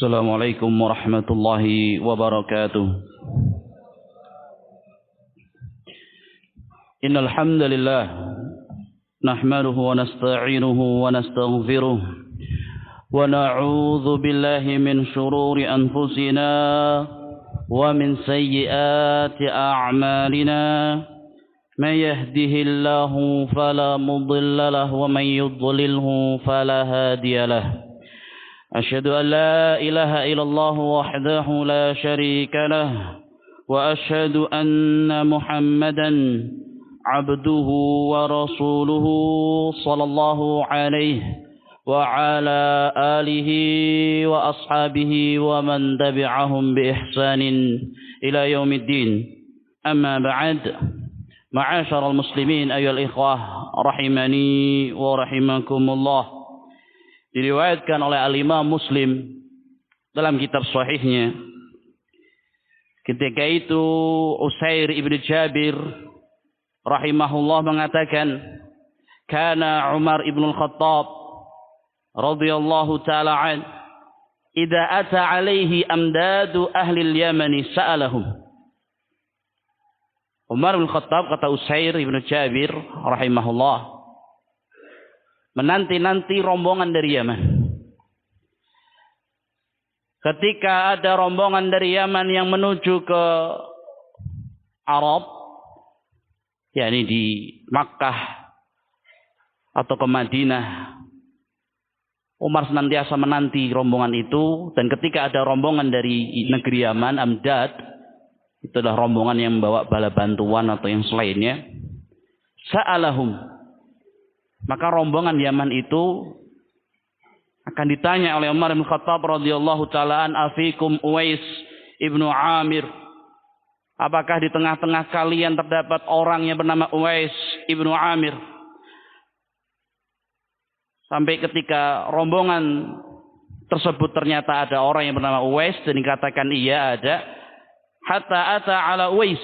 السلام عليكم ورحمة الله وبركاته. إن الحمد لله نحمده ونستعينه ونستغفره ونعوذ بالله من شرور أنفسنا ومن سيئات أعمالنا. من يهده الله فلا مضل له ومن يضلله فلا هادي له. أشهد أن لا إله إلا الله وحده لا شريك له وأشهد أن محمدا عبده ورسوله صلى الله عليه وعلى آله وأصحابه ومن تبعهم بإحسان إلى يوم الدين. أما بعد، معاشر المسلمين أيها الإخوة rahimani wa rahimakumullah. Diriwayatkan oleh Al-Imam Muslim dalam kitab sahihnya, ketika itu Usair ibn Jabir rahimahullah mengatakan, kana Umar ibn al-Khattab radhiyallahu ta'ala an idza ata alaihi amdadu ahli al-Yamani sa'alahum. Umar bin Khattab, kata Usair ibn Jabir rahimahullah, menanti-nanti rombongan dari Yaman. Ketika ada rombongan dari Yaman yang menuju ke Arab, yakni di Makkah atau ke Madinah, Umar senantiasa menanti rombongan itu. Dan ketika ada rombongan dari negeri Yaman, Amdad, itu adalah rombongan yang membawa bala bantuan atau yang selainnya, sa'alahum, maka rombongan Yaman itu akan ditanya oleh Umar bin Khattab radhiyallahu ta'ala an, afikum Uwais ibnu Amir, apakah di tengah-tengah kalian terdapat orang yang bernama Uwais ibnu Amir? Sampai ketika rombongan tersebut ternyata ada orang yang bernama Uwais dan dikatakan iya ada, hatta ata ala Uwais,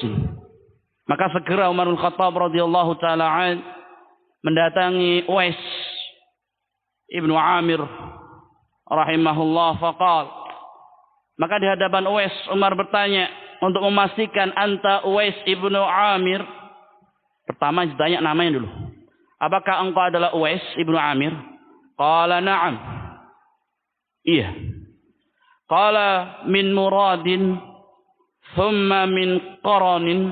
maka segera Umar bin Khattab radhiyallahu ta'ala an mendatangi Uwais ibnu Amir rahimahullah. Faqal, maka di hadapan Uwais Umar bertanya untuk memastikan, anta Uwais ibnu Amir. Pertama ditanya namanya dulu, apakah engkau adalah Uwais ibnu Amir? Qala na'am, iya. Qala min Muradin thumma min Qaranin,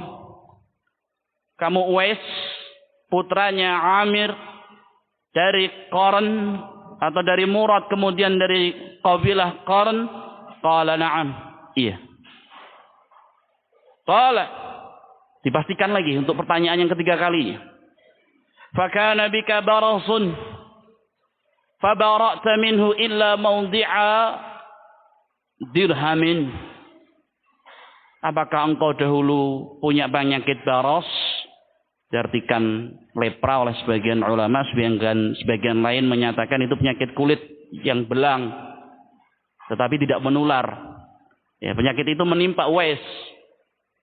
kamu Uwais putranya Amir dari Qaran atau dari Murad, kemudian dari kabilah Qaran? Qala na'am, iya. Qala, dipastikan lagi untuk pertanyaan yang ketiga kalinya. Fakana bika barasun fabara'ta minhu illa mawdi'a dirhamin, apakah engkau dahulu punya penyakit baros? Diartikan lepra oleh sebagian ulama, sebagian lain menyatakan itu penyakit kulit yang belang tetapi tidak menular. Ya, penyakit itu menimpa Uwais.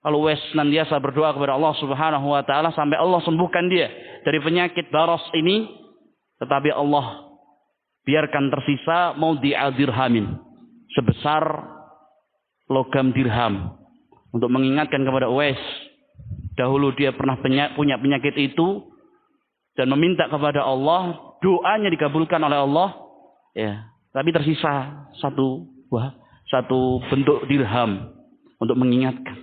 Kalau Uwais senantiasa berdoa kepada Allah Subhanahu wa taala sampai Allah sembuhkan dia dari penyakit baros ini, tetapi Allah biarkan tersisa maudhi'a dirhamin, sebesar logam dirham, untuk mengingatkan kepada Uwais dahulu dia pernah punya penyakit itu dan meminta kepada Allah, doanya dikabulkan oleh Allah, ya, tapi tersisa satu bentuk dirham untuk mengingatkan.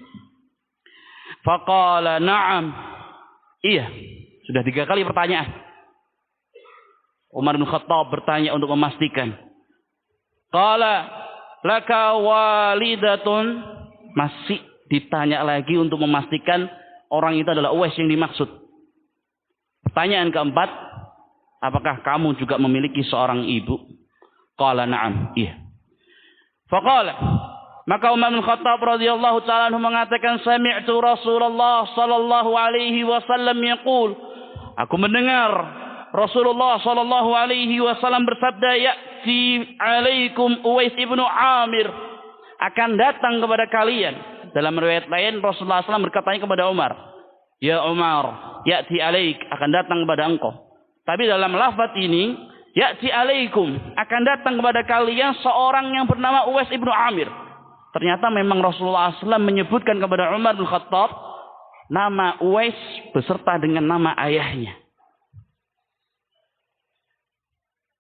Faqala na'am, iya. Sudah 3 kali pertanyaan. Umar bin Khattab bertanya untuk memastikan. Qala laka walidatun, masih ditanya lagi untuk memastikan orang itu adalah Uwais yang dimaksud. Pertanyaan keempat, apakah kamu juga memiliki seorang ibu? Qala na'am, iya. Faqala, maka Umar bin Khattab radhiyallahu ta'ala anhu mengatakan, sami'tu Rasulullah sallallahu alaihi wasallam yaqul, aku mendengar Rasulullah sallallahu alaihi wasallam bersabda, ya'ti alaikum Uwais ibnu Amir, akan datang kepada kalian. Dalam riwayat lain Rasulullah SAW berkatanya kepada Umar, ya Umar, ya'ti alaik, akan datang kepada engkau. Tapi dalam lafaz ini Ya'ti alaikum, akan datang kepada kalian seorang yang bernama Uwais ibnu Amir. Ternyata memang Rasulullah SAW menyebutkan kepada Umar bin Khattab nama Uwais beserta dengan nama ayahnya.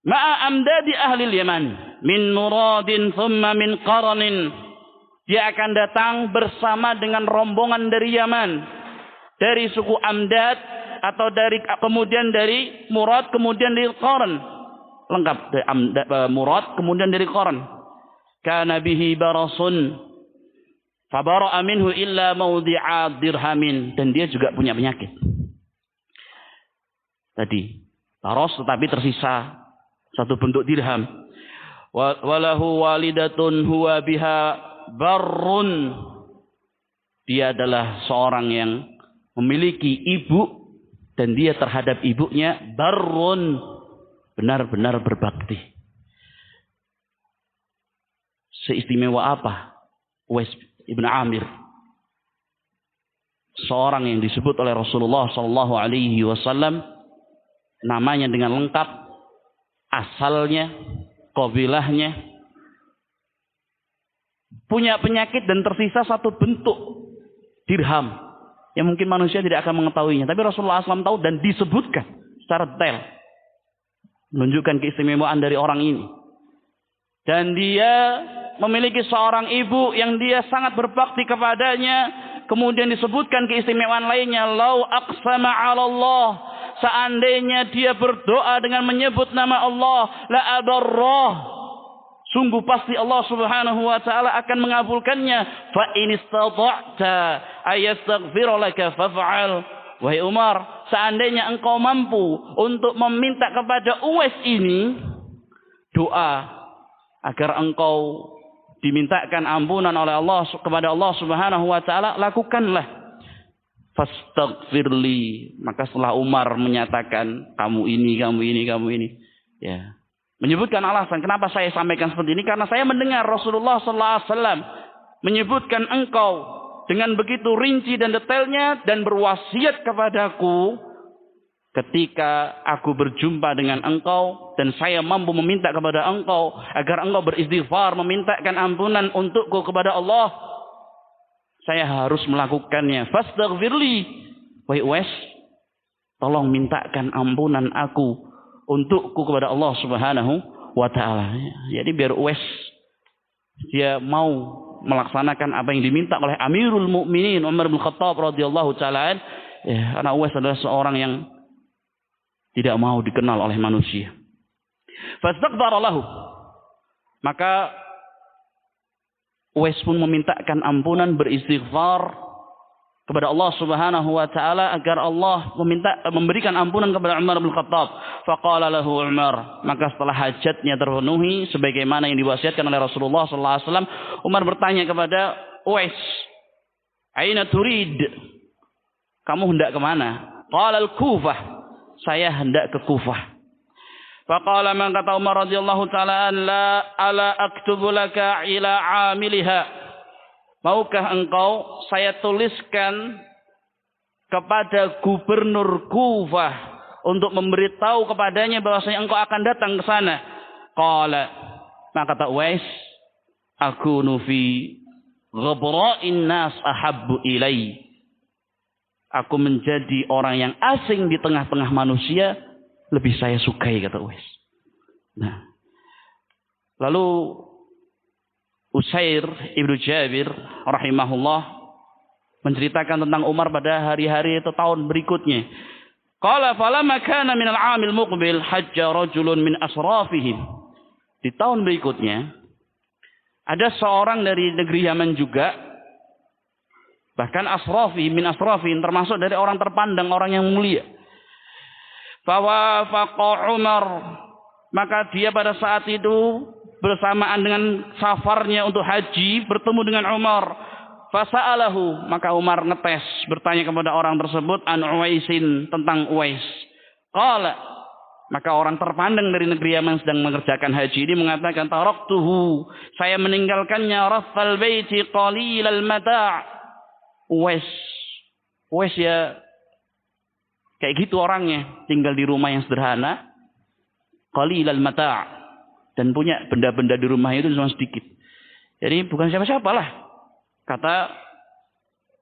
Ma'a amdadi ahli Yaman min Muradin thumma min Qaranin. Dia akan datang bersama dengan rombongan dari Yaman, dari suku Amdad atau kemudian dari Murad, kemudian dari Qaran. Lengkap dari Murad, kemudian dari Qaran. Kana bihi barasun fabara'a minhu illa mawdi'a dirhamin, dan dia juga punya penyakit. Tadi baros tetapi tersisa satu bentuk dirham. Walahu walidatun huwa biha barrun. Dia adalah seorang yang memiliki ibu dan dia terhadap ibunya barrun, benar-benar berbakti. Seistimewa apa Uwais ibn Amir? Seorang yang disebut oleh Rasulullah sallallahu alaihi wasallam namanya dengan lengkap, asalnya, kabilahnya, punya penyakit dan tersisa satu bentuk dirham yang mungkin manusia tidak akan mengetahuinya, tapi Rasulullah SAW tahu dan disebutkan secara detail, menunjukkan keistimewaan dari orang ini. Dan dia memiliki seorang ibu yang dia sangat berbakti kepadanya. Kemudian disebutkan keistimewaan lainnya, lau aqsama 'ala Allah, seandainya dia berdoa dengan menyebut nama Allah, la abarrah, sungguh pasti Allah Subhanahu wa taala akan mengabulkannya. Fa in istata'ta ayastaghfira laka faf'al. Wahai Umar, seandainya engkau mampu untuk meminta kepada Uwais ini doa agar engkau dimintakan ampunan oleh Allah kepada Allah Subhanahu wa taala, lakukanlah. Fastaghfirli. Maka setelah Umar menyatakan kamu ini, ya, menyebutkan alasan kenapa saya sampaikan seperti ini, karena saya mendengar Rasulullah sallallahu alaihi wasallam menyebutkan engkau dengan begitu rinci dan detailnya dan berwasiat kepadaku ketika aku berjumpa dengan engkau dan saya mampu meminta kepada engkau agar engkau beristighfar, memintakan ampunan untukku kepada Allah, saya harus melakukannya. Fastaghfirli. Wahai Uwais, tolong mintakan ampunan aku untukku kepada Allah Subhanahu wa taala. Jadi biar Uwais dia mau melaksanakan apa yang diminta oleh Amirul Mukminin Umar bin Khattab radhiyallahu taala, ya, karena Uwais adalah seorang yang tidak mau dikenal oleh manusia. Fastaghfara lahu. Maka Uwais pun memintakan ampunan, beristighfar kepada Allah Subhanahu wa taala agar Allah memberikan ampunan kepada Umar bin Khattab. Faqala lahu Umar, maka setelah hajatnya terpenuhi sebagaimana yang diwasiatkan oleh Rasulullah sallallahu alaihi wasallam, Umar bertanya kepada Uwais, "Aina turid?" Kamu hendak ke mana? Qala al-Kufah. Saya hendak ke Kufah. Faqala, man kata Umar radhiyallahu taala, la ala aktubu laka ila amiliha. Maukah engkau saya tuliskan kepada gubernur Kufah untuk memberitahu kepadanya bahwasanya engkau akan datang ke sana? Qala, maka kata Uwais, akunu fi ghabra'in nas ahabbu ilai. Aku menjadi orang yang asing di tengah-tengah manusia lebih saya sukai, kata Uwais. Nah, lalu Usair ibnu Jabir rahimahullah menceritakan tentang Umar pada hari-hari atau tahun berikutnya. Qala falamma kana min al-'amil muqbil hajja rajulun min asrafihim. Di tahun berikutnya ada seorang dari negeri Yaman juga, bahkan min asrafihim, termasuk dari orang terpandang, orang yang mulia. Fawafaqa Umar, maka dia pada saat itu bersamaan dengan safarnya untuk haji bertemu dengan Umar. Fasa'alahu, maka Umar ngetes, bertanya kepada orang tersebut an Uwaisin, tentang Uwais. Qala, maka orang terpandang dari negeri Yaman sedang mengerjakan haji ini mengatakan, taraktuhu, saya meninggalkannya, raffal baiti qalilal mata'. Uwais ya kayak gitu orangnya, tinggal di rumah yang sederhana, qalilal mata', dan punya benda-benda di rumahnya itu cuma sedikit. Jadi bukan siapa-siapa lah. Kata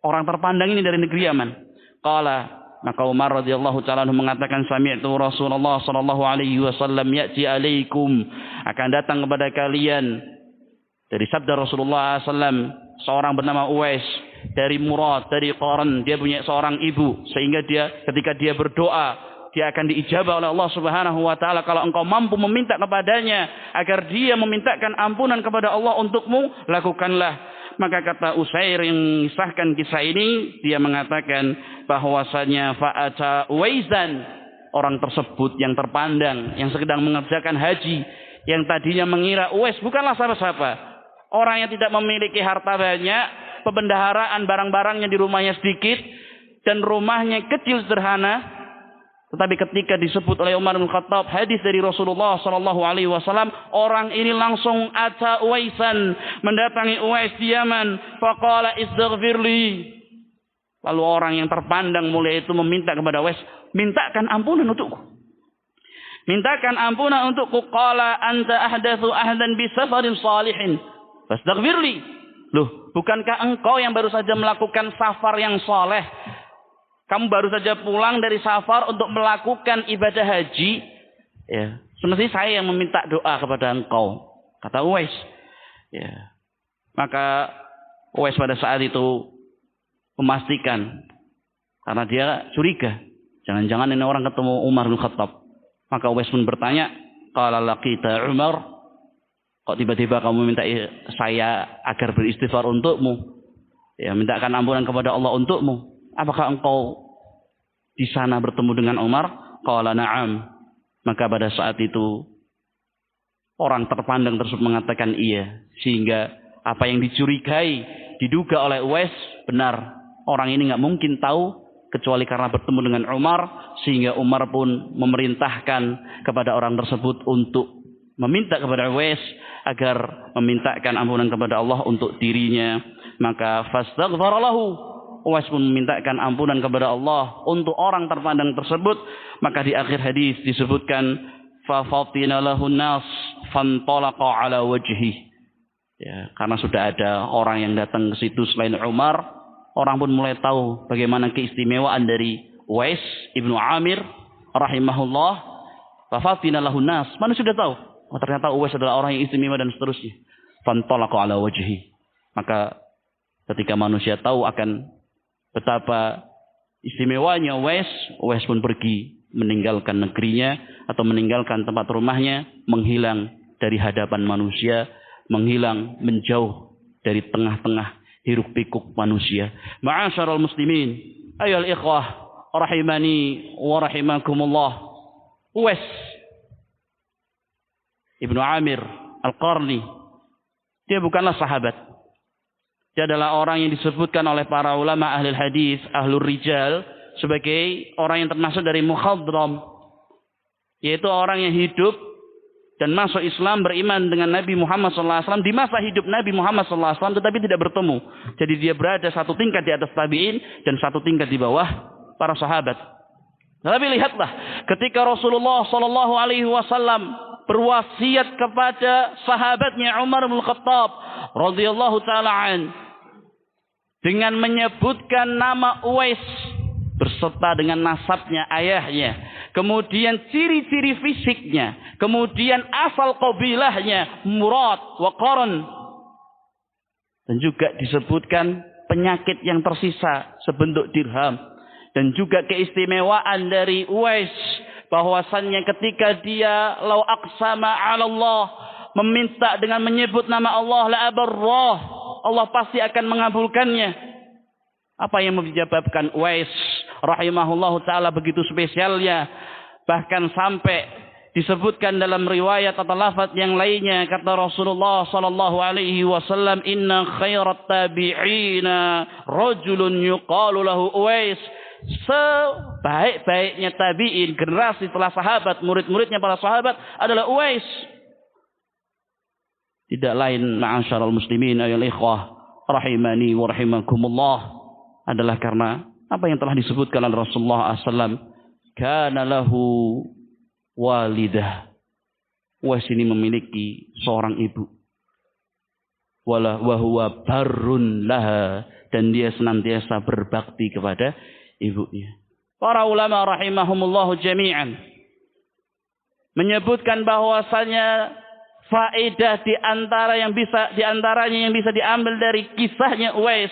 orang terpandang ini dari negeri Yaman. Qala, maka Umar radhiyallahu taala mengatakan, sami'tu Rasulullah sallallahu alaihi wasallam ya'ti alaikum, akan datang kepada kalian, dari sabda Rasulullah sallam, seorang bernama Uwais dari Murad, dari Qaran. Dia punya seorang ibu, sehingga ketika dia berdoa, dia akan diijabah oleh Allah Subhanahu wa taala kalau engkau mampu meminta kepadanya agar dia memintakan ampunan kepada Allah untukmu, lakukanlah. Maka kata Usair yang mengisahkan kisah ini, dia mengatakan bahwasanya fa'ata Uwaisan, orang tersebut yang terpandang, yang sedang mengerjakan haji, yang tadinya mengira Uwais bukanlah siapa-siapa, orang yang tidak memiliki harta banyak, pembendaharaan barang-barangnya di rumahnya sedikit, dan rumahnya kecil sederhana. Tetapi ketika disebut oleh Umar bin Khattab hadis dari Rasulullah sallallahu alaihi wasallam, orang ini langsung ata Uwaisan, mendatangi Uwais di Yaman, faqala istaghfirli. Lalu orang yang terpandang mulia itu meminta kepada Uwais, mintakan ampunan untukku. Mintakan ampunan untukku. Qala anta ahdatsu ahdan bi safarin salihin fastaghfirli. Loh, bukankah engkau yang baru saja melakukan safar yang saleh? Kamu baru saja pulang dari safar untuk melakukan ibadah haji. Ya, semestinya saya yang meminta doa kepada engkau, kata Uwais. Ya. Maka Uwais pada saat itu memastikan, karena dia curiga, jangan-jangan ini orang ketemu Umar bin Khattab. Maka Uwais pun bertanya, qala laqita Umar, kok tiba-tiba kamu minta saya agar beristighfar untukmu? Ya, mintakan ampunan kepada Allah untukmu. Apakah engkau di sana bertemu dengan Umar? Qala na'am. Maka pada saat itu orang terpandang tersebut mengatakan iya. Sehingga apa yang dicurigai, diduga oleh Uwais benar. Orang ini nggak mungkin tahu kecuali karena bertemu dengan Umar. Sehingga Umar pun memerintahkan kepada orang tersebut untuk meminta kepada Uwais agar memintakan ampunan kepada Allah untuk dirinya. Maka fastaghfara lahu. Uwais pun memintakan ampunan kepada Allah untuk orang terpandang tersebut. Maka di akhir hadis disebutkan fa fatina lahun nas fantalaqa ala wajhi. Ya, karena sudah ada orang yang datang ke situ selain Umar, orang pun mulai tahu bagaimana keistimewaan dari Uwais ibnu Amir rahimahullah. Fa fatina lahun nas, manusia sudah tahu, oh, ternyata Uwais adalah orang yang istimewa dan seterusnya. Fantalaqa ala wajhi. Maka ketika manusia tahu akan betapa istimewanya Uwais pun pergi meninggalkan negerinya atau meninggalkan tempat rumahnya, menghilang dari hadapan manusia, menghilang menjauh dari tengah-tengah hiruk pikuk manusia. Ma'asyiral muslimin, ayyuhal ikhwah rahimani wa rahimakumullah. Uwais ibnu Amir Al-Qarni, dia bukanlah sahabat. Dia adalah orang yang disebutkan oleh para ulama ahli hadis, ahlur rijal, sebagai orang yang termasuk dari mukhadram, yaitu orang yang hidup dan masuk Islam, beriman dengan Nabi Muhammad SAW di masa hidup Nabi Muhammad SAW, tetapi tidak bertemu. Jadi dia berada satu tingkat di atas tabi'in dan satu tingkat di bawah para sahabat. Tapi lihatlah, ketika Rasulullah SAW berwasiat kepada sahabatnya Umar bin Khattab radhiyallahu taala an dengan menyebutkan nama Uwais berserta dengan nasabnya, ayahnya, kemudian ciri-ciri fisiknya, kemudian asal kabilahnya Murad wa Qaran, dan juga disebutkan penyakit yang tersisa sebentuk dirham, dan juga keistimewaan dari Uwais bahwasannya ketika dia lau aqsama 'ala Allah, meminta dengan menyebut nama Allah, la abarrah, Allah pasti akan mengabulkannya. Apa yang menyebabkan Uwais rahimahullahu taala begitu spesialnya, bahkan sampai disebutkan dalam riwayat atau lafaz yang lainnya, kata Rasulullah sallallahu alaihi wasallam, inna khairat tabi'ina rajulun yuqalu lahu Uwais. Sebaik-baiknya tabi'in, generasi setelah sahabat, murid-muridnya para sahabat adalah Uwais. Tidak lain, ma'asyiral muslimin ayyuhal ikhwah rahimani wa rahimakumullah, adalah karena apa yang telah disebutkan oleh Rasulullah SAW. Kana lahu walidah, Uwais ini memiliki seorang ibu. Wa huwa barrun laha, dan dia senantiasa berbakti kepada ibunya. Para ulama rahimahumullahu jami'an menyebutkan bahwasanya faedah diantaranya yang bisa diambil dari kisahnya Uwais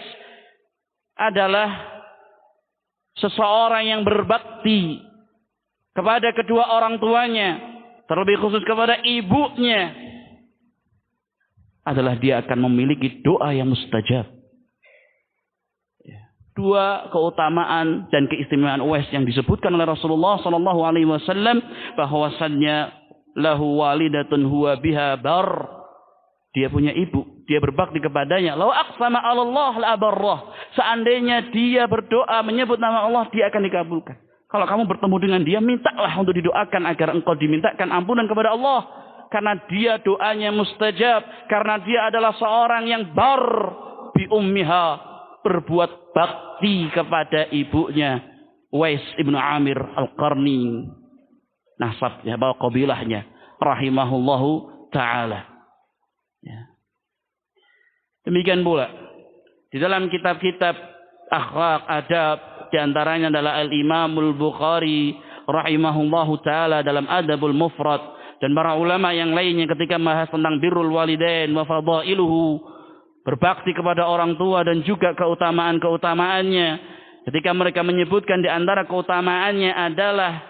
adalah seseorang yang berbakti kepada kedua orang tuanya, terlebih khusus kepada ibunya, adalah dia akan memiliki doa yang mustajab. Dua keutamaan dan keistimewaan Uwais yang disebutkan oleh Rasulullah sallallahu alaihi wasallam, bahwasannya lahu walidatun huwa biha bar. Dia punya ibu, dia berbakti kepadanya. Lau aqsama 'ala Allah la barrah. Seandainya dia berdoa menyebut nama Allah, dia akan dikabulkan. Kalau kamu bertemu dengan dia, mintalah untuk didoakan agar engkau dimintakan ampunan kepada Allah. Karena dia doanya mustajab. Karena dia adalah seorang yang bar bi ummiha, berbuat bakti kepada ibunya. Uwais ibnu Amir al-Qarni, nasabnya, bawa kabilahnya, rahimahullahu ta'ala. Ya. Demikian pula di dalam kitab-kitab akhlak, adab, di antaranya adalah Al-Imamul Bukhari rahimahullahu ta'ala dalam Adabul Mufrad, dan para ulama yang lainnya ketika membahas tentang birrul walidain wa fadailuhu, berbakti kepada orang tua dan juga keutamaan-keutamaannya. Ketika mereka menyebutkan di antara keutamaannya adalah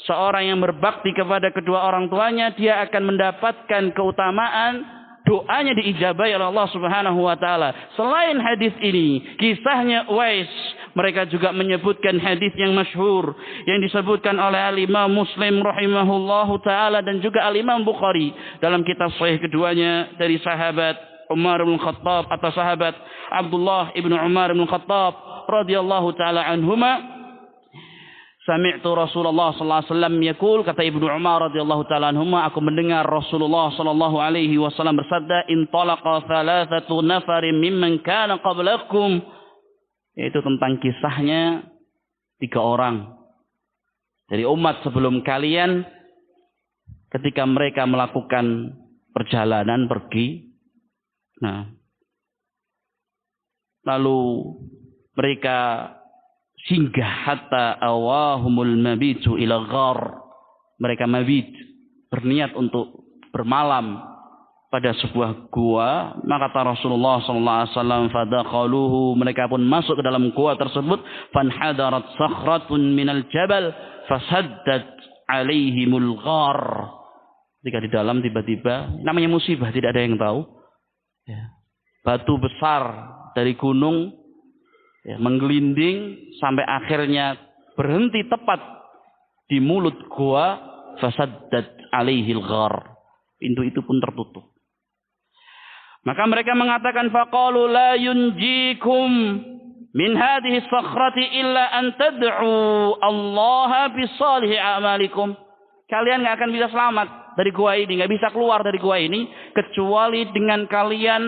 seorang yang berbakti kepada kedua orang tuanya, dia akan mendapatkan keutamaan doanya diijabahi oleh Allah Subhanahu wa taala. Selain hadis ini, kisahnya Uwais, mereka juga menyebutkan hadis yang masyhur yang disebutkan oleh Al-Imam Muslim rahimahullahu taala dan juga Al-Imam Bukhari dalam kitab sahih keduanya dari sahabat Umar bin Khattab atau sahabat Abdullah ibnu Umar bin Khattab radhiyallahu taala anhuma. Sami'tu Rasulullah sallallahu alaihi wasallam yaqul, kata Ibnu Umar radhiyallahu taala anhuma, aku mendengar Rasulullah sallallahu alaihi wasallam bersabda, intalaqa thalathatu nafarin mimman kana qablakum, yaitu tentang kisahnya 3 orang dari umat sebelum kalian ketika mereka melakukan perjalanan pergi. Nah, lalu mereka singgah hatta awahumul mabitu ila ghar. Mereka mabit, berniat untuk bermalam pada sebuah gua. Maka kata Rasulullah sallallahu alaihi wasallam, fadakhaluhu, mereka pun masuk ke dalam gua tersebut. Fanhadarat sakhratun minal jabal fasaddat alaihimul ghar. Ketika di dalam tiba-tiba, namanya musibah, tidak ada yang tahu, ya, batu besar dari gunung, ya, menggelinding sampai akhirnya berhenti tepat di mulut gua. Fasaddat alaihil ghar, pintu itu pun tertutup. Maka mereka mengatakan, faqalu la yunjikum min hadhihi sakhrati illa an tad'u Allah bi salihi a'malikum. Kalian enggak akan bisa selamat dari gua ini, enggak bisa keluar dari gua ini kecuali dengan kalian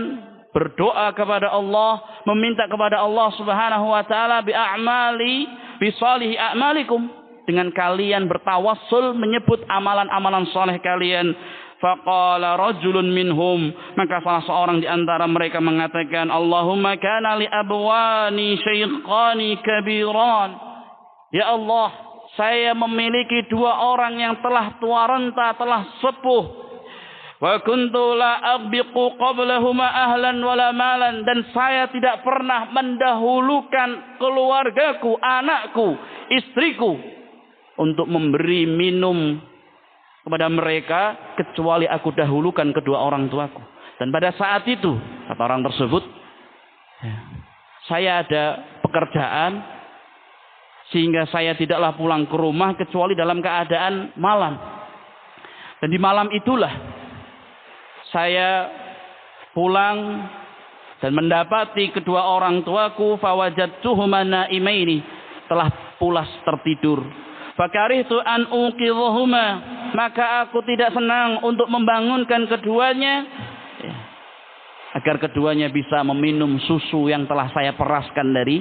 berdoa kepada Allah, meminta kepada Allah Subhanahu wa taala bi salihi a'malikum, dengan kalian bertawassul menyebut amalan-amalan saleh kalian. Faqala rajulun minhum, maka salah seorang di antara mereka mengatakan, Allahumma kana li abwani shaykhani kabiran. Ya Allah, saya memiliki 2 orang yang telah tua renta, telah sepuh. Wa kuntu la aghbiqu qablahuma ahlan wala malan, dan saya tidak pernah mendahulukan keluargaku, anakku, istriku untuk memberi minum kepada mereka kecuali aku dahulukan kedua orang tuaku. Dan pada saat itu kata orang tersebut, saya ada pekerjaan sehingga saya tidaklah pulang ke rumah kecuali dalam keadaan malam. Dan di malam itulah saya pulang dan mendapati kedua orang tuaku, fawajadtuhuma naimaini, telah pulas tertidur. Fakarihtu an uqidhuhuma, maka aku tidak senang untuk membangunkan keduanya, agar keduanya bisa meminum susu yang telah saya peraskan dari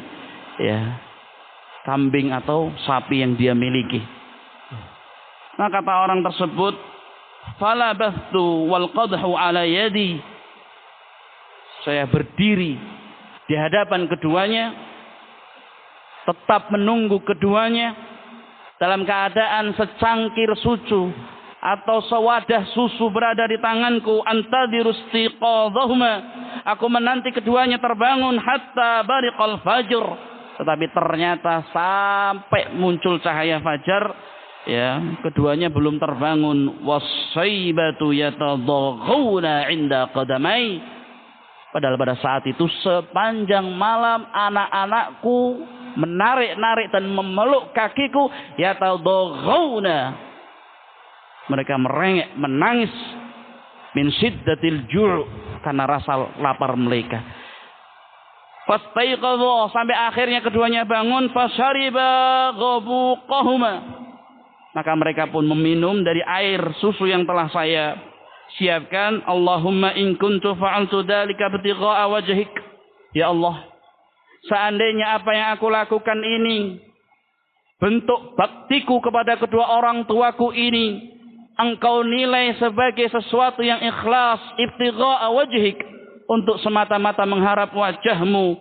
kambing atau sapi yang dia miliki. Maka kata orang tersebut, falabathu wal qadhu ala yadi. Saya berdiri di hadapan keduanya, tetap menunggu keduanya dalam keadaan secangkir susu atau sewadah susu berada di tanganku. Antadiru istiqadhahuma, aku menanti keduanya terbangun hatta bariqal fajr. Tetapi ternyata sampai muncul cahaya fajar, ya, keduanya belum terbangun. Wasaibatu yatadaghuna 'inda qadamai. Padahal pada saat itu sepanjang malam anak-anakku menarik-narik dan memeluk kakiku. Yatadaghuna, mereka merengek, menangis min syiddatil ju', karena rasa lapar mereka. Fastaiqadhu, sampai akhirnya keduanya bangun. Fasyariba ghabuqahuma, maka mereka pun meminum dari air susu yang telah saya siapkan. Allahumma in kuntu fa'altu dzalika ibtigha'a wajhik. Ya Allah, seandainya apa yang aku lakukan ini bentuk baktiku kepada kedua orang tuaku ini, Engkau nilai sebagai sesuatu yang ikhlas, ibtigha'a wajhik, untuk semata-mata mengharap wajahmu,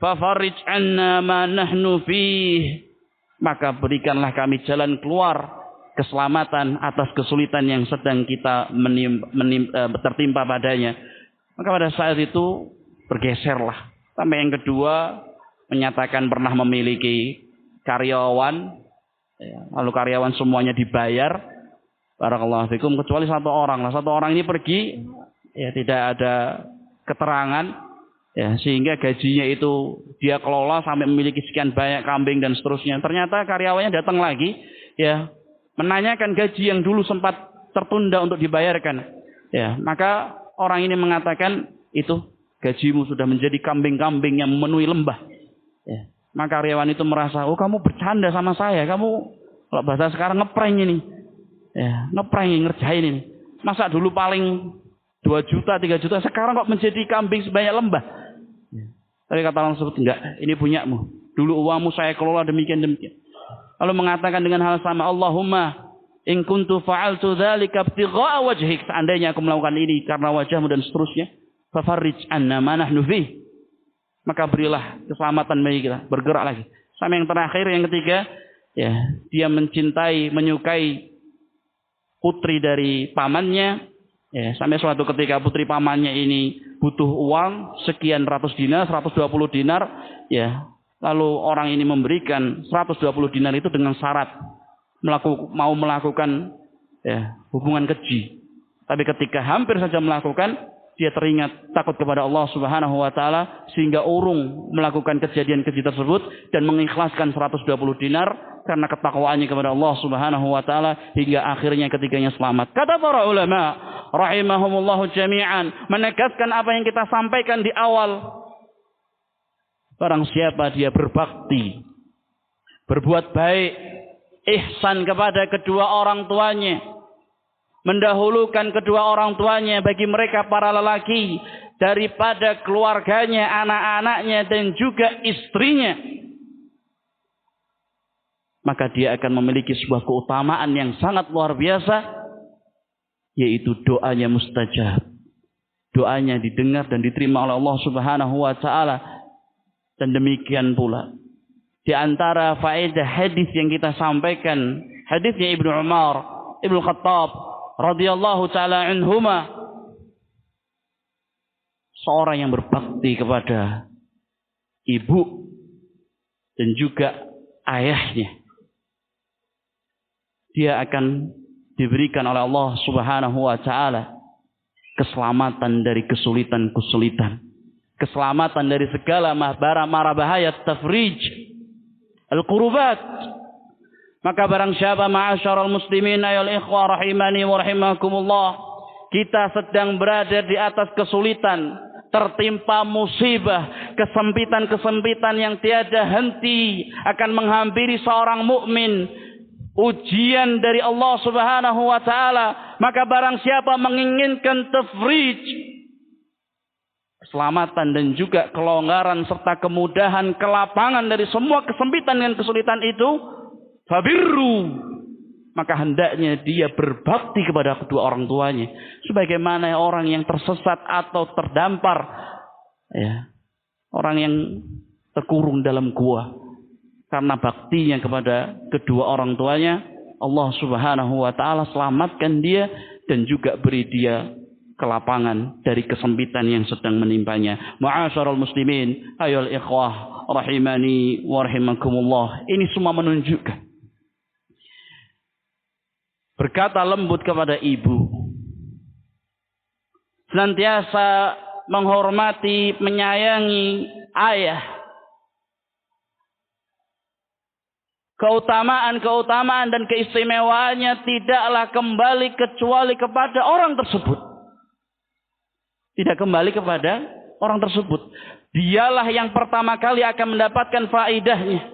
fafarij anna ma nahnu fih, maka berikanlah kami jalan keluar, keselamatan atas kesulitan yang sedang kita tertimpa padanya. Maka pada saat itu bergeserlah. Sampai yang kedua menyatakan pernah memiliki karyawan, lalu karyawan semuanya dibayar, barakallahu fikum, kecuali satu orang. Satu orang ini pergi, ya, tidak ada keterangan, ya, sehingga gajinya itu dia kelola sampai memiliki sekian banyak kambing dan seterusnya. Ternyata karyawannya datang lagi, ya, menanyakan gaji yang dulu sempat tertunda untuk dibayarkan. Ya, maka orang ini mengatakan, itu gajimu sudah menjadi kambing-kambing yang memenuhi lembah. Ya, maka karyawan itu merasa, oh kamu bercanda sama saya, kamu kalau bahasa sekarang ngeprank ini. Ya, ngeprank, ngerjain ini. Masa dulu paling 2 juta, 3 juta, sekarang kok menjadi kambing sebanyak lembah. Ya. Tapi kata orang tersebut, enggak, ini punyamu. Dulu uangmu saya kelola demikian-demikian. Lalu mengatakan dengan hal sama, Allahumma in kuntu fa'altu dzalika ibtigha'a wajhik, seandainya aku melakukan ini karena wajahmu dan seterusnya, fafarrij anna ma nahnu fih, maka berilah keselamatan bagi kita. Bergerak lagi. Sampai yang terakhir, yang ketiga, ya, dia mencintai, menyukai putri dari pamannya. Ya, sampai suatu ketika putri pamannya ini butuh uang sekian ratus dinar, 120 dinar, ya. Lalu orang ini memberikan 120 dinar itu dengan syarat mau melakukan, ya, hubungan keji. Tapi ketika hampir saja melakukan, dia teringat takut kepada Allah Subhanahu wa taala sehingga urung melakukan kejadian keji tersebut dan mengikhlaskan 120 dinar karena ketakwaannya kepada Allah Subhanahu wa taala, hingga akhirnya ketiganya selamat. Kata para ulama rahimahumullahu jami'an, menegaskan apa yang kita sampaikan di awal. Barang siapa dia berbakti, berbuat baik, ihsan kepada kedua orang tuanya, mendahulukan kedua orang tuanya bagi mereka para lelaki daripada keluarganya, anak-anaknya dan juga istrinya, maka dia akan memiliki sebuah keutamaan yang sangat luar biasa, yaitu doanya mustajab. Doanya didengar dan diterima oleh Allah Subhanahu wa taala. Dan demikian pula di antara faedah hadis yang kita sampaikan, hadisnya Ibnu Umar Ibnu Khattab radhiyallahu taala anhuma, seorang yang berbakti kepada ibu dan juga ayahnya, dia akan diberikan oleh Allah Subhanahu wa taala keselamatan dari kesulitan-kesulitan, keselamatan dari segala mara bahaya, tafrij, al-qurubat. Maka barang siapa, ma'asyaral muslimin ayol ikhwah rahimani wa rahimakumullah, kita sedang berada di atas kesulitan, tertimpa musibah, kesempitan-kesempitan yang tiada henti akan menghampiri seorang mukmin, ujian dari Allah Subhanahu wa taala, maka barang siapa menginginkan tafrij, keselamatan dan juga kelonggaran serta kemudahan, kelapangan dari semua kesempitan dan kesulitan itu, fabirru, maka hendaknya dia berbakti kepada kedua orang tuanya. Sebagaimana orang yang tersesat atau terdampar, ya, orang yang terkurung dalam gua karena baktinya kepada kedua orang tuanya, Allah Subhanahu wa taala selamatkan dia dan juga beri dia kelapangan dari kesempitan yang sedang menimpanya. Ma'asyiral muslimin, ayyuhal ikhwah rahimani wa rahimakumullah. Ini semua menunjukkan berkata lembut kepada ibu, senantiasa menghormati, menyayangi ayah. Keutamaan-keutamaan dan keistimewaannya tidaklah kembali kecuali kepada orang tersebut. Tidak kembali kepada orang tersebut. Dialah yang pertama kali akan mendapatkan faedahnya.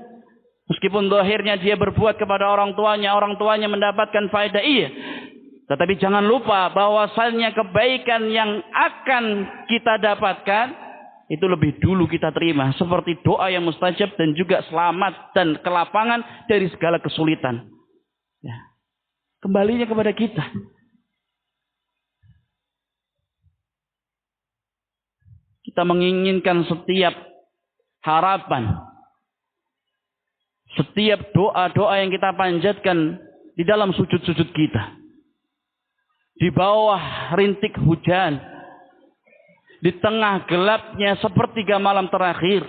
Meskipun zahirnya dia berbuat kepada orang tuanya mendapatkan faedah, iya. Tetapi jangan lupa bahwasannya kebaikan yang akan kita dapatkan itu lebih dulu kita terima. Seperti doa yang mustajab dan juga selamat dan kelapangan dari segala kesulitan. Ya. Kembalinya kepada kita. Kita menginginkan setiap harapan, setiap doa-doa yang kita panjatkan di dalam sujud-sujud kita, di bawah rintik hujan, di tengah gelapnya sepertiga malam terakhir,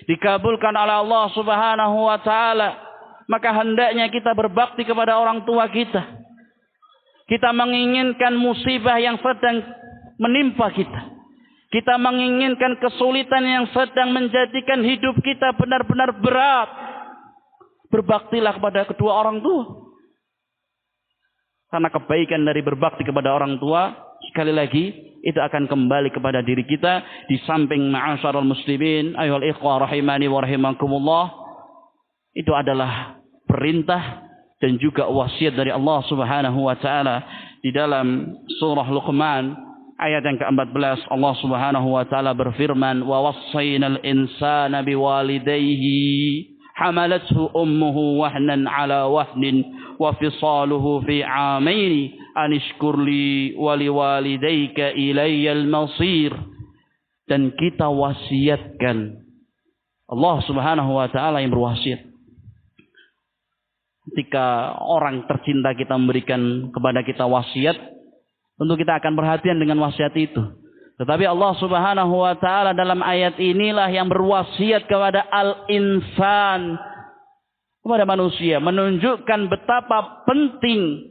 dikabulkan oleh Allah Subhanahu wa taala. Maka hendaknya kita berbakti kepada orang tua kita. Kita menginginkan musibah yang sedang menimpa kita. Kita menginginkan kesulitan yang sedang menjadikan hidup kita benar-benar berat. Berbaktilah kepada kedua orang tua. Karena kebaikan dari berbakti kepada orang tua, sekali lagi, itu akan kembali kepada diri kita. Di samping ma'asyiral muslimin, ayyuhal ikhwah rahimani wa rahimakumullah, itu adalah perintah dan juga wasiat dari Allah Subhanahu wa taala. Di dalam surah Luqman ayat yang ke-14, Allah Subhanahu wa taala berfirman, wa wassaynal insana biwalidayhi hamalathu ummuhu wahnan ala wahnin wa fisaluhu fi 'amaini an ishkur li wa liwalidayka ilayyal masir. Dan kita wasiatkan, Allah Subhanahu wa taala yang berwasiat. Ketika orang tercinta kita memberikan kepada kita wasiat, tentu kita akan perhatian dengan wasiat itu. Tetapi Allah Subhanahu wa taala dalam ayat inilah yang berwasiat kepada al-insan, kepada manusia, menunjukkan betapa penting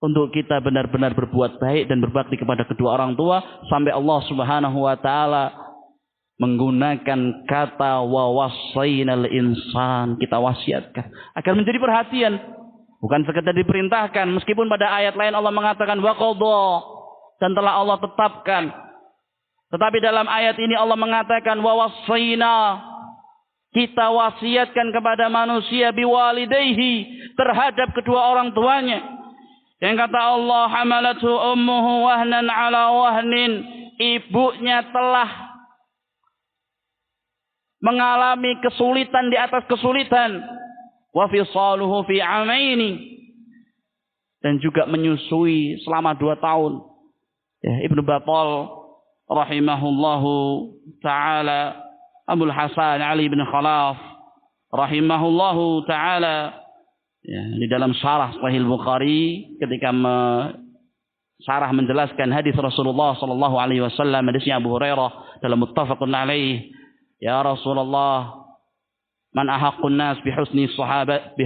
untuk kita benar-benar berbuat baik dan berbakti kepada kedua orang tua, sampai Allah Subhanahu wa taala menggunakan kata wa wassaynal insan, kita wasiatkan agar menjadi perhatian. Bukan sekedar diperintahkan, meskipun pada ayat lain Allah mengatakan wa qadha, dan telah Allah tetapkan. Tetapi dalam ayat ini Allah mengatakan wa wassayna, kita wasiatkan kepada manusia biwalidayhi, terhadap kedua orang tuanya. Yang kata Allah, hamalathu ummuhu wahnan ala wahnin, ibunya telah mengalami kesulitan di atas kesulitan. Wa fisaluhu fi 'amaini, dan juga menyusui selama 2 tahun. Ya, Ibnu Battal rahimahullahu taala, Abdul Hasan Ali bin Khalaf rahimahullahu taala, ya, di dalam syarah Sahih Bukhari ketika syarah menjelaskan hadis Rasulullah sallallahu alaihi wasallam, hadisnya Abu Hurairah dalam muttafaqun alaih, ya Rasulullah, man ahaqqun nas bihusni sahabati.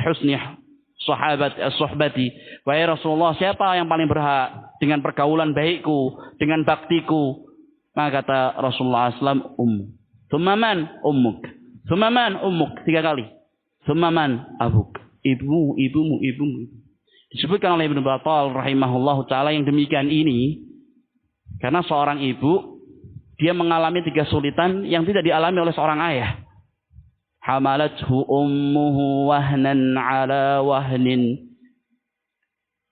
Wahai Rasulullah, siapa yang paling berhak dengan pergaulan baikku, dengan baktiku? Maka kata Rasulullah SAW, thumma man ummuk, thumma man ummuk, 3 kali, thumma man abuk, ibumu. Disebutkan oleh Ibnu Battal rahimahullahu taala yang demikian ini karena seorang ibu dia mengalami 3 kesulitan yang tidak dialami oleh seorang ayah. Hamalathu ummuhu wahnan ala wahnin,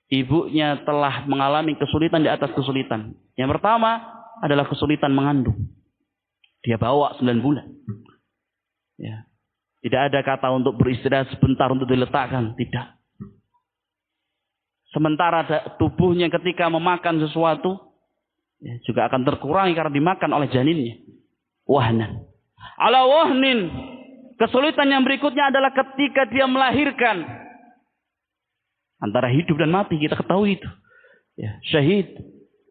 ibunya telah mengalami kesulitan di atas kesulitan. Yang pertama adalah kesulitan mengandung. Dia bawa 9 bulan. Ya. Tidak ada kata untuk beristirahat sebentar untuk diletakkan. Tidak. Sementara tubuhnya ketika memakan sesuatu, ya, juga akan terkurangi karena dimakan oleh janinnya. Wahnan. Ala wahnin. Kesulitan yang berikutnya adalah ketika dia melahirkan. Antara hidup dan mati, kita ketahui itu. Ya, syahid.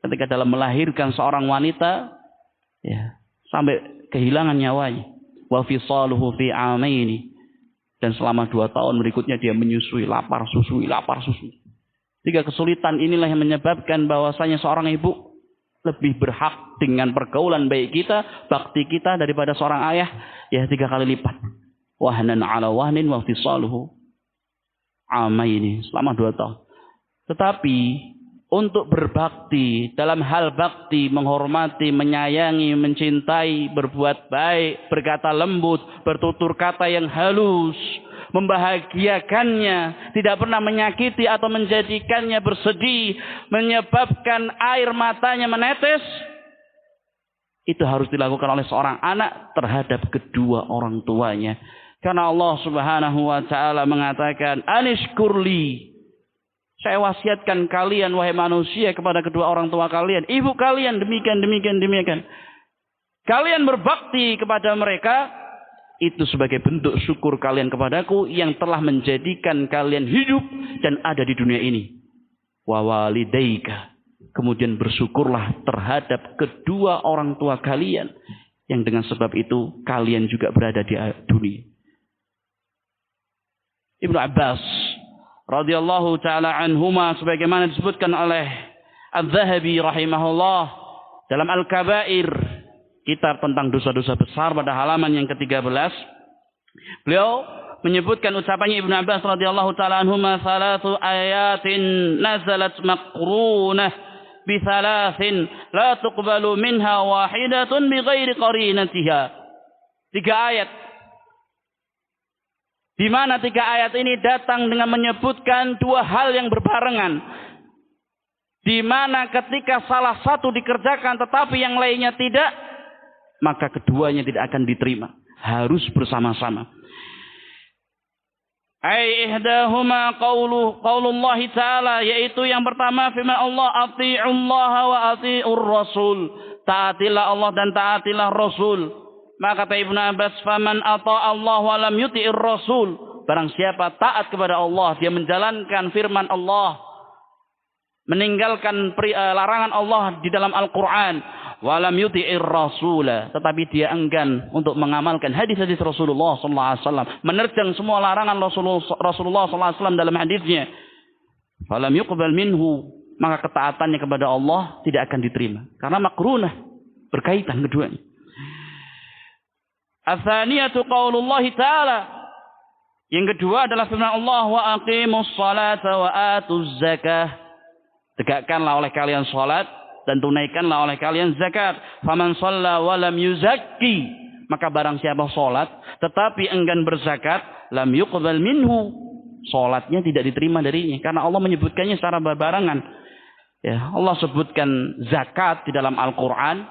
Ketika dalam melahirkan seorang wanita, ya, sampai kehilangan nyawanya. Wa fisaluhu fi amaini. Dan selama 2 tahun berikutnya dia menyusui, lapar susui. 3 kesulitan inilah yang menyebabkan bahwasanya seorang ibu lebih berhak dengan pergaulan baik kita, bakti kita daripada seorang ayah, ya 3 kali lipat. Wahnan ala wahnin wa fisaluhu amaini, selama 2 tahun. Tetapi untuk berbakti, dalam hal bakti, menghormati, menyayangi, mencintai, berbuat baik, berkata lembut, bertutur kata yang halus, membahagiakannya, tidak pernah menyakiti atau menjadikannya bersedih, menyebabkan air matanya menetes, itu harus dilakukan oleh seorang anak terhadap kedua orang tuanya. Karena Allah Subhanahu wa taala mengatakan, "Anishkurli." Saya wasiatkan kalian wahai manusia kepada kedua orang tua kalian, ibu kalian demikian. Kalian berbakti kepada mereka, itu sebagai bentuk syukur kalian kepadaku yang telah menjadikan kalian hidup dan ada di dunia ini. Wa walidaika. Kemudian bersyukurlah terhadap kedua orang tua kalian yang dengan sebab itu kalian juga berada di dunia. Ibnu Abbas radhiyallahu taala anhuma sebagaimana disebutkan oleh Az-Zahabi rahimahullah dalam Al-Kabair, kitab tentang dosa-dosa besar pada halaman yang ke-13, beliau menyebutkan ucapannya Ibnu Abbas radhiyallahu taala anhuma, "Salatu ayatin nazalat maqrunah bi thalathin la tuqbalu minha wahidatun bi ghairi qarinatiha." 3 ayat di mana 3 ayat ini datang dengan menyebutkan 2 hal yang berbarengan. Di mana ketika salah satu dikerjakan tetapi yang lainnya tidak, maka keduanya tidak akan diterima. Harus bersama-sama. Ai ihdahuma qaulullah ta'ala, yaitu yang pertama firman Allah, ati'ullaha wa ati'ur rasul. Taatilah Allah dan taatilah Rasul. Maka kata Ibnu Abbas, faman ata'a Allah wa lam yuti'ir rasul. Barang siapa taat kepada Allah, dia menjalankan firman Allah, meninggalkan larangan Allah di dalam Al-Qur'an, wa lam yuti'ir rasula, tetapi dia enggan untuk mengamalkan hadis-hadis Rasulullah sallallahu alaihi wasallam, menerjang semua larangan Rasulullah sallallahu alaihi wasallam dalam hadisnya, falam yuqbal minhu, maka ketaatannya kepada Allah tidak akan diterima karena makrunah, berkaitan keduanya. Ats-tsaniyatu qaulullah ta'ala, yang kedua adalah firman Allah, wa aqimus salata wa atuz zakah. Tegakkanlah oleh kalian salat dan tunaikanlah oleh kalian zakat. Faman shalla wa lam yuzakki, maka barang siapa salat tetapi enggan berzakat, lam yuqbal minhu, salatnya tidak diterima darinya karena Allah menyebutkannya secara berbarengan. Ya, Allah sebutkan zakat di dalam Al-Qur'an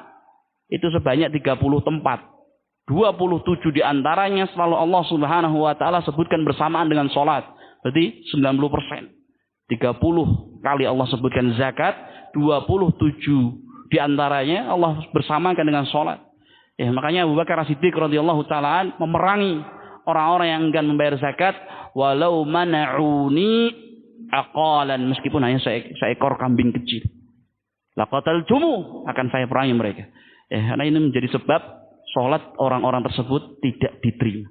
itu sebanyak 30 tempat. 27 di antaranya selalu Allah Subhanahu wa taala sebutkan bersamaan dengan salat. Berarti 90%. 30 kali Allah sebutkan zakat, 27 di antaranya Allah bersamakan dengan salat. Ya, makanya Abu Bakar As-Siddiq radhiyallahu taala memerangi orang-orang yang enggan membayar zakat, walau mana'uni aqalan, meskipun hanya seekor kambing kecil. Laqataltumu, akan saya perangi mereka. Ya, karena ini menjadi sebab salat orang-orang tersebut tidak diterima.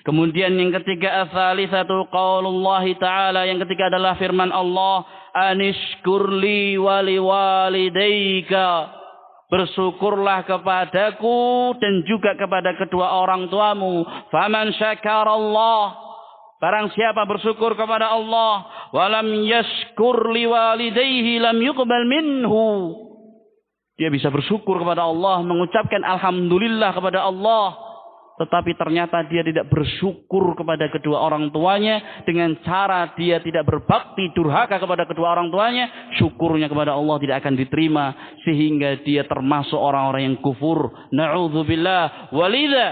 Kemudian yang ketiga, ats-tsalitsatu qaulullah ta'ala, yang ketiga adalah firman Allah, anishkurli wa liwalidayka, bersyukurlah kepadaku dan juga kepada kedua orang tuamu. Faman syakarallah, barang siapa bersyukur kepada Allah, walam yashkur liwalidayhi lam yuqbal minhu, dia bisa bersyukur kepada Allah, mengucapkan alhamdulillah kepada Allah, tetapi ternyata dia tidak bersyukur kepada kedua orang tuanya dengan cara dia tidak berbakti, durhaka kepada kedua orang tuanya, syukurnya kepada Allah tidak akan diterima sehingga dia termasuk orang-orang yang kufur. Na'udzubillah. Walidha,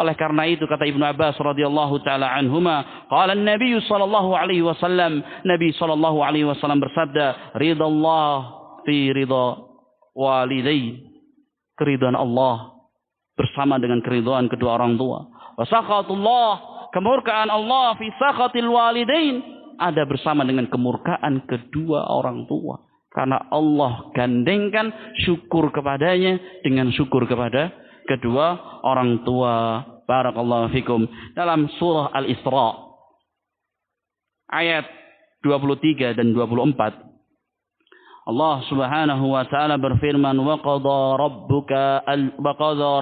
Oleh karena itu kata Ibnu Abbas radhiyallahu taala anhuma, qala an-nabiy sallallahu alaihi wasallam, Nabi sallallahu alaihi wasallam bersabda, ridallah fi ridha walidain. Keridhaan Allah bersama dengan keridhaan kedua orang tua. Wa sakhatullah, kemurkaan Allah fi sakhatil walidain, ada bersama dengan kemurkaan kedua orang tua. Karena Allah gandengkan syukur kepadanya dengan syukur kepada kedua orang tua. Barakallahu fikum. Dalam surah Al-Isra ayat 23 dan 24, Allah Subhanahu wa taala berfirman, wa qadha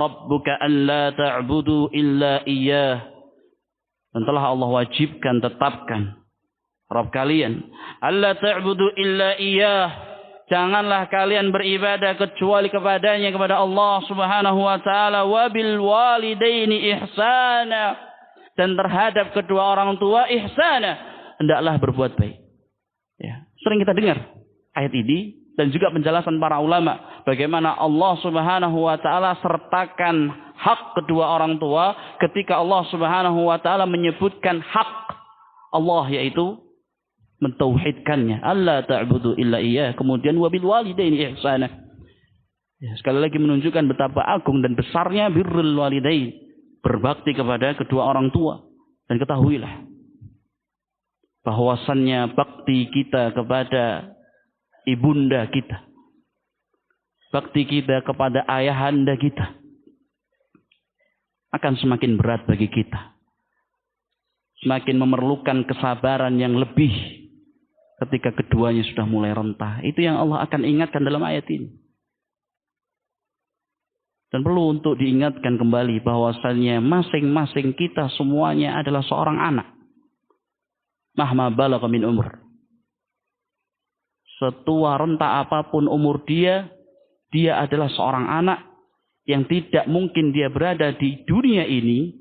rabbuka alla ta'budu illa iyyah. Dan telah Allah wajibkan, tetapkan Rabb kalian, alla ta'budu illa iyyah, janganlah kalian beribadah kecuali kepadanya, kepada Allah Subhanahu wa taala. Wa bil walidaini ihsana, dan terhadap kedua orang tua ihsana, hendaklah berbuat baik. Ya, sering kita dengar ayat ini dan juga penjelasan para ulama bagaimana Allah Subhanahu wa taala sertakan hak kedua orang tua ketika Allah Subhanahu wa taala menyebutkan hak Allah, yaitu mentauhidkannya, alla ta'budu illa iyyah, kemudian wabil walidaini ihsana. Ya, sekali lagi menunjukkan betapa agung dan besarnya birrul walidain, berbakti kepada kedua orang tua. Dan ketahuilah bahwasannya bakti kita kepada ibunda kita, bakti kita kepada ayahanda kita akan semakin berat bagi kita, semakin memerlukan kesabaran yang lebih ketika keduanya sudah mulai rentah. Itu yang Allah akan ingatkan dalam ayat ini. Dan perlu untuk diingatkan kembali bahwasannya masing-masing kita semuanya adalah seorang anak. Mahma balagha min umur. Setua renta apapun umur dia adalah seorang anak yang tidak mungkin dia berada di dunia ini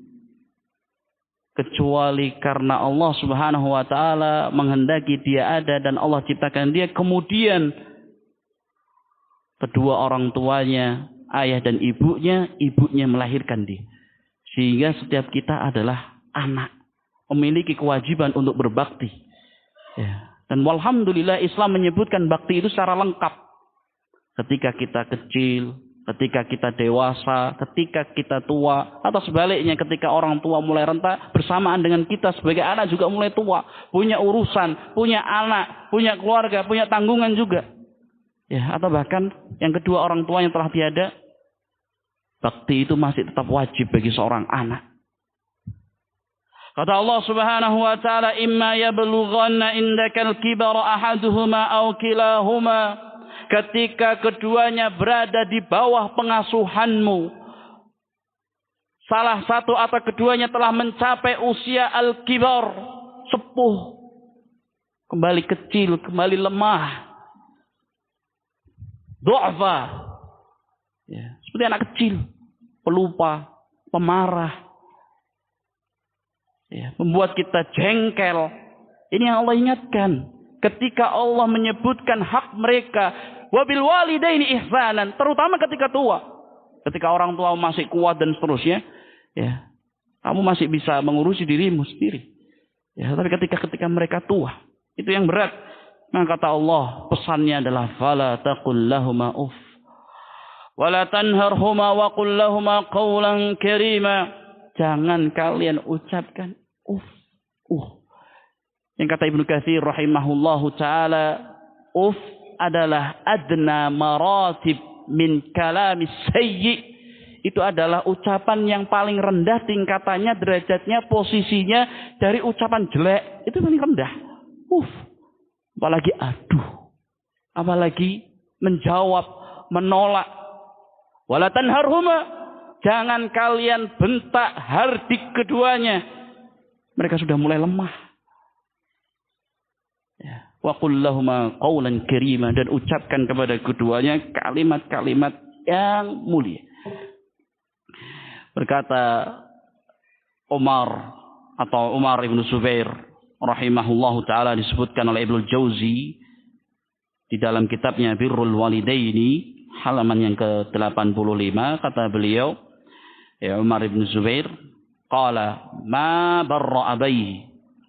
kecuali karena Allah Subhanahu wa taala menghendaki dia ada dan Allah ciptakan dia. Kemudian kedua orang tuanya, ayah dan ibunya melahirkan dia. Sehingga setiap kita adalah anak, memiliki kewajiban untuk berbakti. Ya. Dan walhamdulillah Islam menyebutkan bakti itu secara lengkap. Ketika kita kecil, ketika kita dewasa, ketika kita tua, atau sebaliknya ketika orang tua mulai renta, bersamaan dengan kita sebagai anak juga mulai tua, punya urusan, punya anak, punya keluarga, punya tanggungan juga. Ya, atau bahkan yang kedua orang tua yang telah tiada, bakti itu masih tetap wajib bagi seorang anak. Kata Allah Subhanahu wa taala, imma yablughanna indakal kibara ahaduhuma aw kilahuma, ketika keduanya berada di bawah pengasuhanmu, salah satu atau keduanya telah mencapai usia al-kibar, sepuh, kembali kecil, kembali lemah, du'afa, ya, seperti anak kecil, pelupa, pemarah, ya, membuat kita jengkel. Ini yang Allah ingatkan ketika Allah menyebutkan hak mereka, wabil walidaini ihsanan, terutama ketika tua. Ketika orang tua masih kuat dan seterusnya, ya, kamu masih bisa mengurusi dirimu sendiri. Ya, tapi ketika mereka tua, itu yang berat. Maka kata Allah, pesannya adalah fala taqul lahuma uff wala tanharhuma wa qul lahuma qawlan karima. Jangan kalian ucapkan Yang kata Ibnu Katsir rahimahullahu taala, adalah adna maratib min kalamis sayyi. Itu adalah ucapan yang paling rendah tingkatannya, derajatnya, posisinya dari ucapan jelek. Itu paling rendah. Apalagi aduh. Apalagi menjawab, menolak. Wala tanharhuma. Jangan kalian bentak hardik keduanya. Mereka sudah mulai lemah. Ya. Wa qul lahuma qawlan karima, dan ucapkan kepada keduanya kalimat-kalimat yang mulia. Berkata Umar ibn Zubair rahimahullahu taala, disebutkan oleh Ibnu Jauzi di dalam kitabnya Birrul Walidaini halaman yang ke-85, kata beliau, Ya Umar bin Zubair, qala ma barra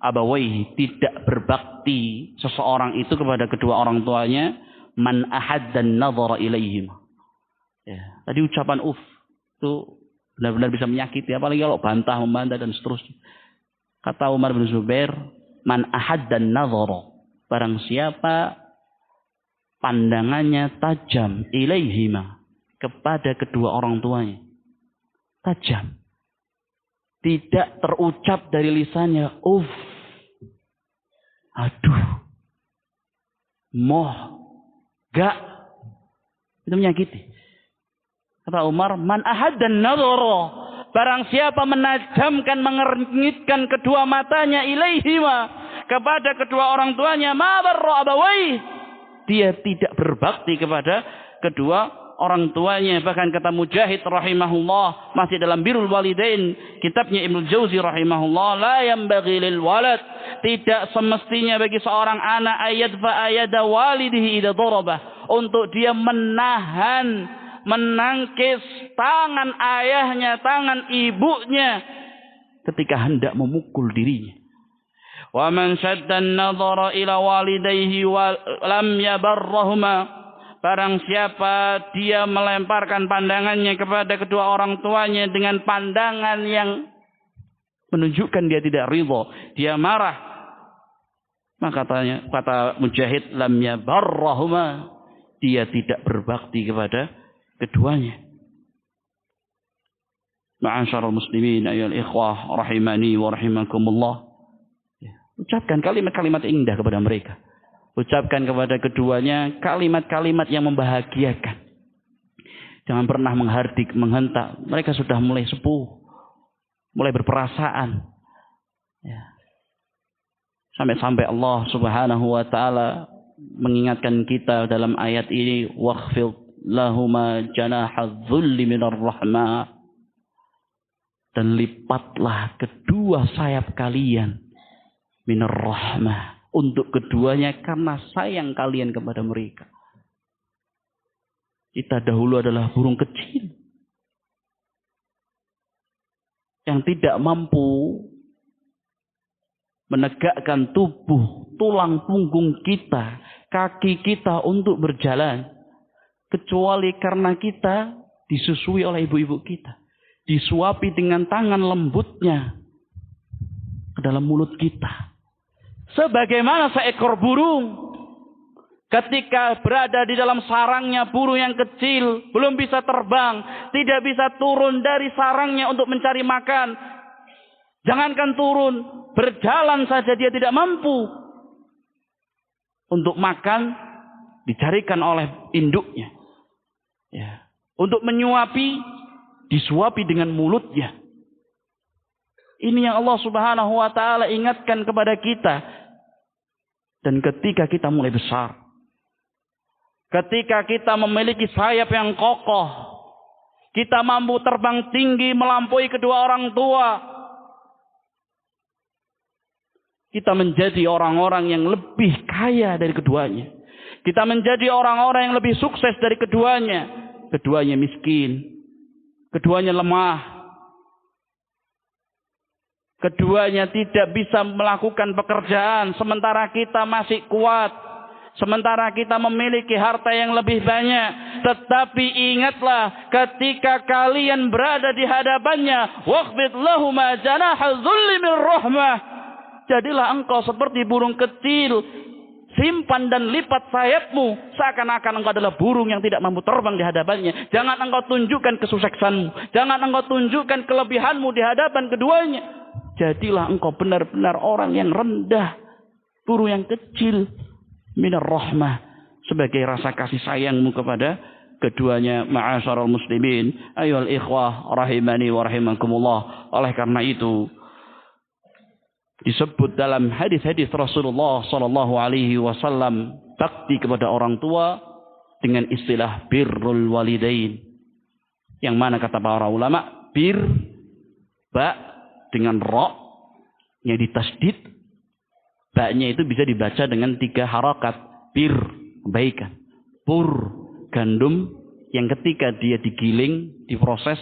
abawaihi, tidak berbakti seseorang itu kepada kedua orang tuanya, man ahaddan nadhara ilaihim. Ya, tadi ucapan itu benar-benar bisa menyakiti, apalagi kalau membantah dan seterusnya. Kata Umar bin Zubair, man ahaddan nadhara, barang siapa pandangannya tajam ilaihima, kepada kedua orang tuanya. Tajam. Tidak terucap dari lisannya, aduh, gak. Itu menyakiti. Kata Umar, man ahaddan nadhara, barang siapa menajamkan, mengernyitkan kedua matanya ilaihima, kepada kedua orang tuanya, ma barra abawai, dia tidak berbakti kepada kedua orang tuanya. Bahkan kata Mujahid rahimahullah, masih dalam Birrul Walidain, kitabnya Ibnu Jauzi rahimahullah, la yanbaghi lil walad, tidak semestinya bagi seorang anak ayadfa ayada walidihi idza darabah, untuk dia menahan, menangkis tangan ayahnya, tangan ibunya ketika hendak memukul dirinya. Wa man shadda an-nadhara ila walidayhi wa lam yabarrahuma, barang siapa dia melemparkan pandangannya kepada kedua orang tuanya dengan pandangan yang menunjukkan dia tidak ridha, dia marah, maka kata Mujahid, lam yabarrahuma, dia tidak berbakti kepada keduanya. Ma'asyiral muslimin ayyuhal ikhwah rahimani wa rahimakumullah. Ucapkan kalimat-kalimat indah kepada mereka. Ucapkan kepada keduanya kalimat-kalimat yang membahagiakan. Jangan pernah menghardik, menghentak. Mereka sudah mulai sepuh, mulai berperasaan. Ya. Sampai-sampai Allah Subhanahu wa taala mengingatkan kita dalam ayat ini, wakhfid lahuma janaha dzulli minar rahmah, dan lipatlah kedua sayap kalian minar rahmah, untuk keduanya karena sayang kalian kepada mereka. Kita dahulu adalah burung kecil yang tidak mampu menegakkan tubuh, tulang punggung kita, kaki kita untuk berjalan, kecuali karena kita disusui oleh ibu-ibu kita, disuapi dengan tangan lembutnya ke dalam mulut kita. Sebagaimana seekor burung ketika berada di dalam sarangnya, burung yang kecil, belum bisa terbang, tidak bisa turun dari sarangnya untuk mencari makan. Jangankan turun, berjalan saja dia tidak mampu. Untuk makan dicarikan oleh induknya. Ya. Untuk menyuapi, disuapi dengan mulutnya. Ini yang Allah Subhanahu wa taala ingatkan kepada kita. Dan ketika kita mulai besar, ketika kita memiliki sayap yang kokoh, kita mampu terbang tinggi melampaui kedua orang tua, kita menjadi orang-orang yang lebih kaya dari keduanya. Kita menjadi orang-orang yang lebih sukses dari keduanya. Keduanya miskin, keduanya lemah, keduanya tidak bisa melakukan pekerjaan, sementara kita masih kuat, sementara kita memiliki harta yang lebih banyak. Tetapi ingatlah, ketika kalian berada di hadapannya, waqfid lahuma janaha dzulli min rahmah, jadilah engkau seperti burung kecil, simpan dan lipat sayapmu seakan-akan engkau adalah burung yang tidak mampu terbang di hadapannya. Jangan engkau tunjukkan kesuksesanmu, jangan engkau tunjukkan kelebihanmu di hadapan keduanya. Jadilah engkau benar-benar orang yang rendah, burung yang kecil, minar rahmah, sebagai rasa kasih sayangmu kepada keduanya. Ma'asyiral muslimin ayyuhal ikhwah rahimani wa rahimakumullah. Oleh karena itu disebut dalam hadis-hadis Rasulullah sallallahu alaihi wasallam, bakti kepada orang tua dengan istilah birrul walidain, yang mana kata para ulama, bir ba dengan ro yang ditasdid, ba-nya itu bisa dibaca dengan 3 harakat. Bir, kebaikan. Pur, gandum yang ketika dia digiling, diproses,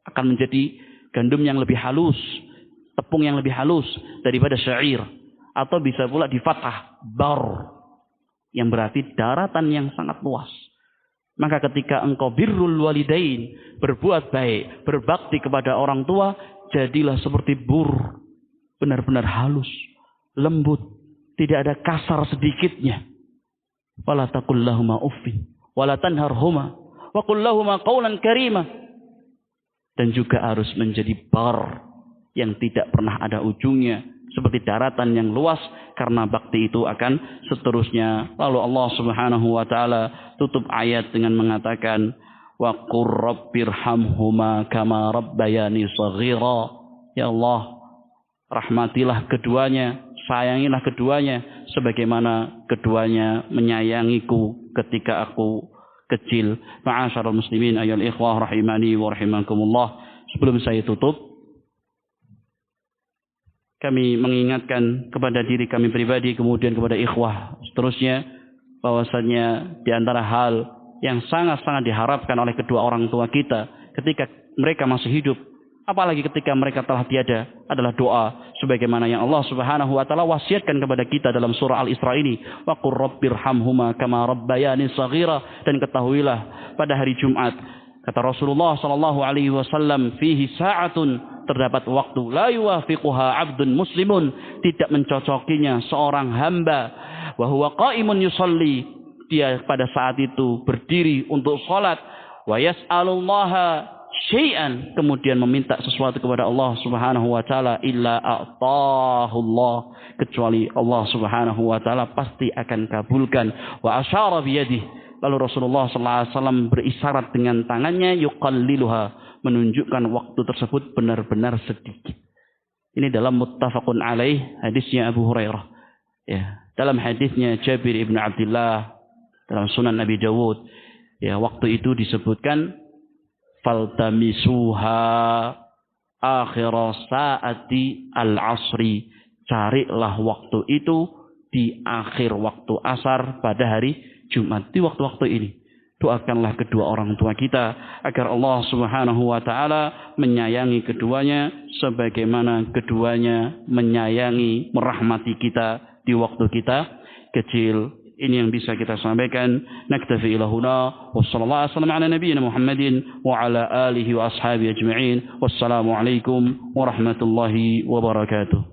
akan menjadi gandum yang lebih halus, tepung yang lebih halus daripada syair. Atau bisa pula di fathah, bar, yang berarti daratan yang sangat luas. Maka ketika engkau birrul walidain, berbuat baik, berbakti kepada orang tua, jadilah seperti bur, benar-benar halus, lembut, tidak ada kasar sedikitnya. Wala taqul lahuma uffin, wala tanharhuma, wa qul lahuma qawlan karima. Dan juga harus menjadi bar yang tidak pernah ada ujungnya, seperti daratan yang luas, karena bakti itu akan seterusnya. Lalu Allah Subhanahu wa taala tutup ayat dengan mengatakan, wa qur rabbirhamhuma kama rabbayani shaghira. Ya Allah, rahmatilah keduanya, sayangilah keduanya sebagaimana keduanya menyayangiku ketika aku kecil. Ma'asyiral muslimin ayyuhal ikhwah rahimani wa rahimakumullah. Sebelum saya tutup, kami mengingatkan kepada diri kami pribadi, kemudian kepada ikhwah seterusnya, bahwasanya di antara hal yang sangat-sangat diharapkan oleh kedua orang tua kita ketika mereka masih hidup, apalagi ketika mereka telah tiada, adalah doa sebagaimana yang Allah Subhanahu wa taala wasiatkan kepada kita dalam surah Al-Isra ini, wa qur rabbirhamhuma kama rabbayani shaghira. Dan ketahuilah pada hari Jumat, kata Rasulullah sallallahu alaihi wasallam, fihi sa'atun, terdapat waktu la yuwafiquha 'abdun muslimun, tidak mencocokinya seorang hamba, wa huwa qa'imun yusalli, dia pada saat itu berdiri untuk salat, wa yas'alullaha syai'an, kemudian meminta sesuatu kepada Allah Subhanahu wa taala, illa a'tahullah, kecuali Allah Subhanahu wa taala pasti akan kabulkan. Wa asyara biyadihi, lalu Rasulullah sallallahu alaihi wasallam berisyarat dengan tangannya, yuqalliluha, menunjukkan waktu tersebut benar-benar sedikit. Ini dalam muttafaqun alaih, hadisnya Abu Hurairah. Ya, dalam hadisnya Jabir ibn Abdullah dalam Sunan Abi Dawud, ya, waktu itu disebutkan faltamisuha akhir saati al-asri, carilah waktu itu di akhir waktu asar pada hari Jumat. Di waktu-waktu ini doakanlah kedua orang tua kita agar Allah Subhanahu wa taala menyayangi keduanya sebagaimana keduanya menyayangi, merahmati kita di waktu kita kecil. Ini yang bisa kita sampaikan. Naktafi ila huna wa sallallahu alaihi wasallam ala nabiyyina Muhammadin wa ala alihi wa ashabihi ajma'in. Wassalamu alaikum warahmatullahi wabarakatuh.